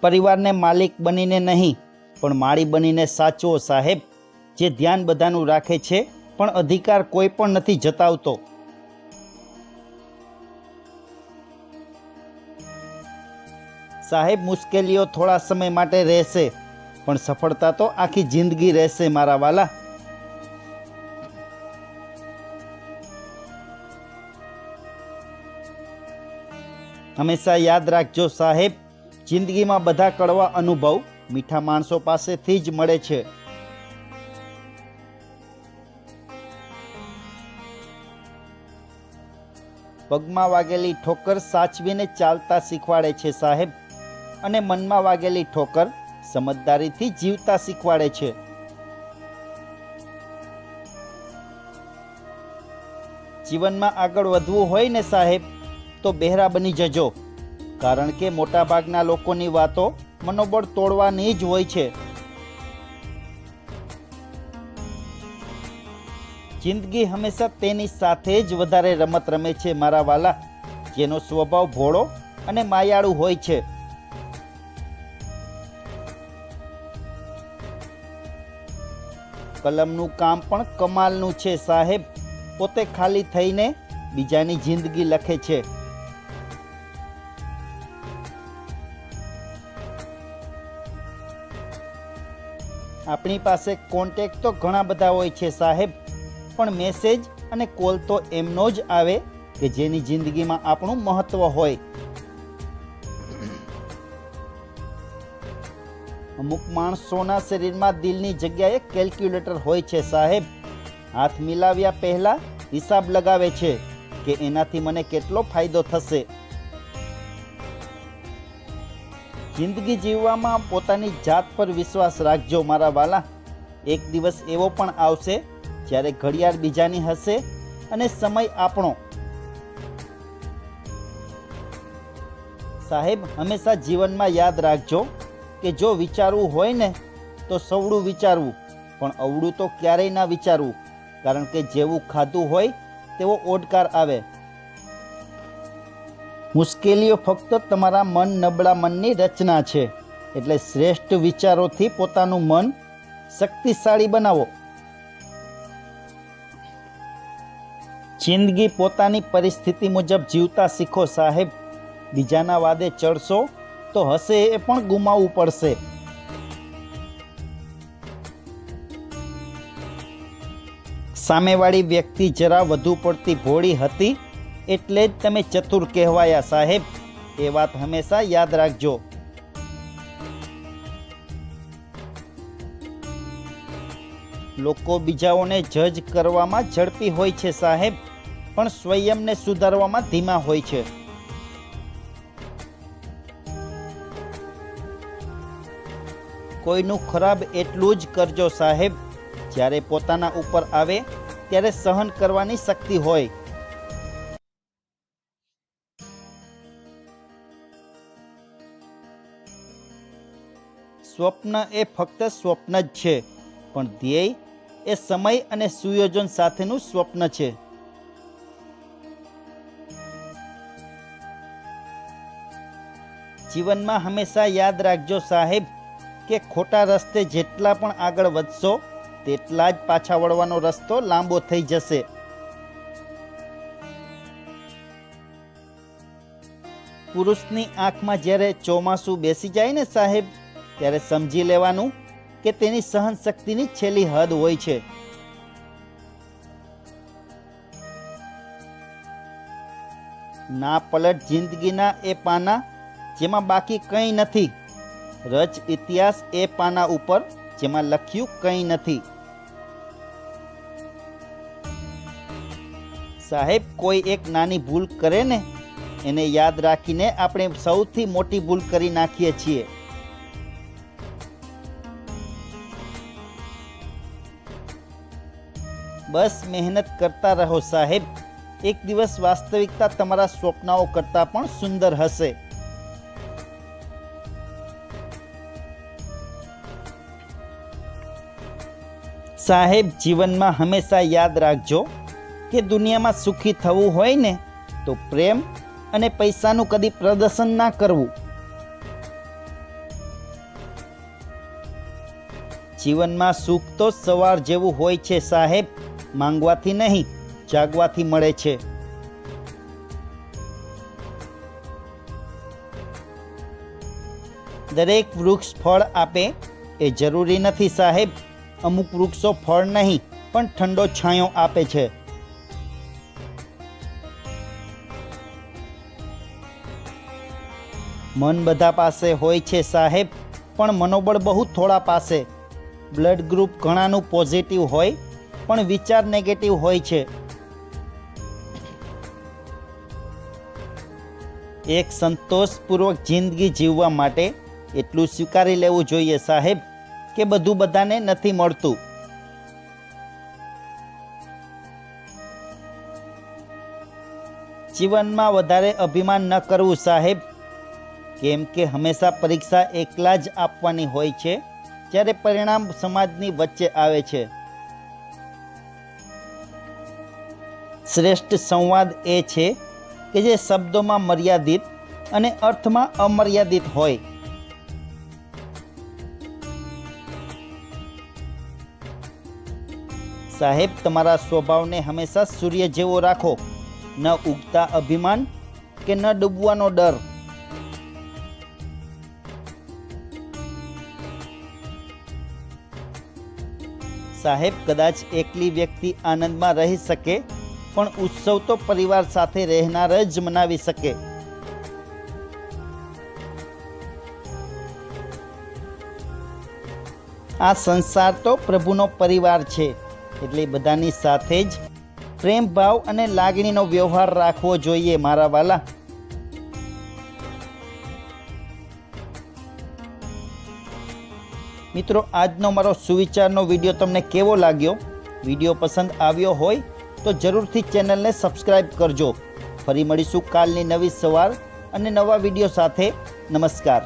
પરિવારને માલિક બનીને નહીં પણ માળી બનીને સાચવો સાહેબ, જે ધ્યાન બધાનું રાખે છે પણ અધિકાર કોઈ પણ નથી જતાવતો. સાહેબ, મુશ્કેલીઓ થોડા સમય માટે રહેશે પણ સફળતા તો આખી જિંદગી રહેશે મારા વાલા. હંમેશા યાદ રાખજો સાહેબ, જિંદગીમાં બધા કડવા અનુભવ મીઠા માણસો પાસેથી જ મળે છે. પગમાં વાગેલી ઠોકર સાચવીને ચાલતા શીખવાડે છે સાહેબ, અને મનમાં વાગેલી ઠોકર સમજદારીથી જીવતા શીખવાડે છે. જીવનમાં આગળ વધવું હોય ને સાહેબ તો બહેરા બની જજો, કારણ કે મોટાભાગના લોકોની વાતો મનોબળ તોડવાની જ હોય છે. જિંદગી હંમેશા તેની સાથે જ વધારે રમત રમે છે મારા વાલા, જેનો સ્વભાવ ભોળો અને માયાળુ હોય છે. કલમનું કામ પણ કમાલનું છે સાહેબ, પોતે ખાલી થઈને બીજાની જિંદગી લખે છે. આપણી પાસે કોન્ટેક્ટ તો ઘણા બધા હોય છે સાહેબ, પણ મેસેજ અને કોલ તો એમનો જ આવે કે જેની જિંદગીમાં આપણું મહત્વ હોય. અમુક માણસોના શરીરમાં દિલની જગ્યાએ કેલ્ક્યુલેટર હોય છે સાહેબ, હાથ મિલાવ્યા પહેલા હિસાબ લગાવે છે કે એનાથી મને કેટલો ફાયદો થશે. જિંદગી જીવવામાં પોતાની જાત પર વિશ્વાસ રાખજો મારા વાલા. એક દિવસ એવો પણ આવશે જ્યારે ઘડિયાળ બીજાની હશે અને સમય આપણો. સાહેબ, હંમેશા જીવનમાં યાદ રાખજો કે જો વિચારવું હોય ને તો સવડું વિચારવું, પણ અવળું તો ક્યારેય ના વિચારવું, કારણ કે જેવું ખાધું હોય તેવો ઓડકાર આવે. મુશ્કેલીઓ ફક્ત તમારા મન નબળા મનની રચના છે, એટલે શ્રેષ્ઠ વિચારોથી પોતાનું મન શક્તિશાળી બનાવો. જિંદગી પોતાની પરિસ્થિતિ મુજબ જીવતા શીખો સાહેબ, બીજાના વાદે ચડશો તો હશે એ પણ ગુમાવવું પડશે. સામેવાળી વ્યક્તિ જરા વધુ પડતી ભોળી હતી એટલે જ તમે ચતુર કહેવાયા સાહેબ, એ વાત હંમેશા યાદ રાખજો. લોકો બીજાઓને જજ કરવામાં ઝડપી હોય છે સાહેબ, પણ સ્વયંને સુધારવામાં ધીમા હોય છે. કોઈનું ખરાબ એટલું જ કરજો સાહેબ, જ્યારે પોતાના ઉપર આવે ત્યારે સહન કરવાની શક્તિ હોય. સ્વપ્ન એ ફક્ત સ્વપ્ન જ છે, પણ ધ્યેય એ સમય અને સુયોજન સાથેનું સ્વપ્ન છે. જીવનમાં હંમેશા યાદ રાખજો સાહેબ કે ખોટા રસ્તે જેટલા પણ આગળ વધશો તેટલા જ પાછા વળવાનો રસ્તો લાંબો થઈ જશે. પુરુષની આંખમાં જ્યારે ચોમાસું બેસી જાય ને સાહેબ, ત્યારે સમજી લેવાનું કે તેની સહન શક્તિની છેલ્લી હદ હોય છે. ના પલટ જિંદગીના એ પાના જેમાં બાકી કંઈ નથી, રચ ઇતિહાસ એ પાના ઉપર જેમાં લખ્યું કંઈ નથી. સાહેબ, કોઈ એક નાની ભૂલ કરે ને એને યાદ રાખીને આપણે સૌથી મોટી ભૂલ કરી નાખીએ છીએ. બસ મહેનત કરતા રહો સાહેબ, એક દિવસ વાસ્તવિકતા તમારા સ્વપ્નાઓ કરતાં પણ સુંદર હશે. સાહેબ, જીવનમાં હંમેશા યાદ રાખજો કે દુનિયામાં સુખી થવું હોય ને તો પ્રેમ અને પૈસાનું કદી પ્રદર્શન ના કરવું. જીવનમાં સુખ તો સવાર જેવું હોય છે સાહેબ, માંગવાથી નહીં, જાગવાથી મળે છે. દરેક વૃક્ષ ફળ આપે એ જરૂરી નથી સાહેબ. અમુક વૃક્ષો ફળ નહીં પણ ઠંડો છાંયો આપે છે. મન બધા પાસે હોય છે સાહેબ, પણ મનોબળ બહુ થોડા પાસે. બ્લડ ગ્રુપ ઘણાનું પોઝિટિવ હોય પણ વિચાર નેગેટિવ હોય છે. એક સંતોષપૂર્વક જિંદગી જીવવા માટે એટલું સ્વીકારી લેવું જોઈએ સાહેબ કે બધું બધાને નથી મળતું. જીવનમાં વધારે અભિમાન ન કરવું સાહેબ, કેમ કે હંમેશા પરીક્ષા એકલા જ આપવાની હોય છે, જ્યારે પરિણામ સમાજની વચ્ચે આવે છે. શ્રેષ્ઠ સંવાદ એ છે કે જે શબ્દોમાં મર્યાદિત અને અર્થમાં અમર્યાદિત હોય. સાહેબ, તમારા સ્વભાવને હંમેશા સૂર્ય જેવો રાખો, ન ઉગતા અભિમાન કે ન ડૂબવાનો ડર. સાહેબ, કદાચ એકલી વ્યક્તિ આનંદમાં રહી શકે, પણ ઉત્સવ તો પરિવાર સાથે રહેનાર જ મનાવી શકે. આ સંસાર તો પ્રભુનો પરિવાર છે, એટલે બધાની સાથે જ પ્રેમ ભાવ અને લાગણીનો વ્યવહાર રાખવો જોઈએ મારા વાલા. મિત્રો, આજનો મારો સુવિચારનો વિડીયો તમને કેવો લાગ્યો? વિડીયો પસંદ આવ્યો હોય તો જરૂરથી ચેનલને સબસ્ક્રાઈબ કરજો. ફરી મળીશું કાલની નવી સવાર અને નવા વિડીયો સાથે. નમસ્કાર.